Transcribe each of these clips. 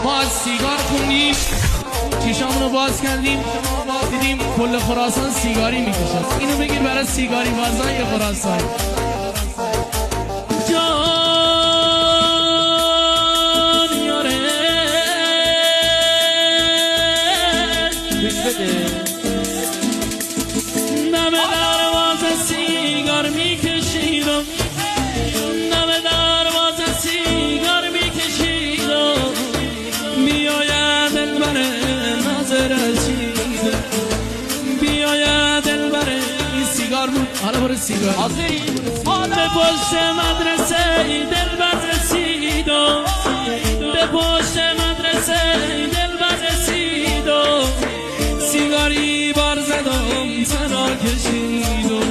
ما از سیگار خوندیم، چیشامون رو باز کردیم، دیدیم کل خراسان سیگاری میکشد. اینو بگیر برای سیگاری بازای خراسان. جان یاره دم دروازه سیگار میکشیدم، دم دروازه سیگار میکشیدم، بیاید دلبر ناظر رسیدم، بیاید دلبر. این سیگار بود، حالا برو سیگار. به پشت مدرسه دلبر رسیدم، به پشت مدرسه دلبر رسیدم، سیگاری بار زدم تنها کشیدم،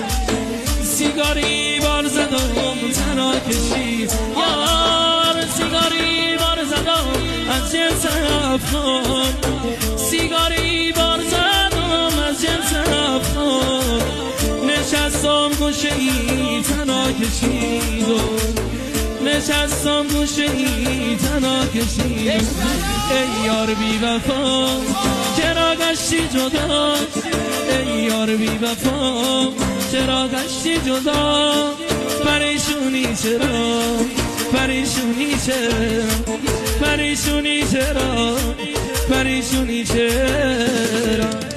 سیگاری بار زدم تنها کشید یار، سیگاری بار زدم از جنس افغان، سیگاری بار زدم از جنس افغان، نشستم گوشه ای تنها کشیدم، نشستم گوشه ای تنها کشیدم. ای یار بی وفا چرا گشتی جدا، ای یار بی وفا چرا گشتی جدا، پریشونی چرا، پریشونی چرا، پریشونی چرا، پریشونی چرا.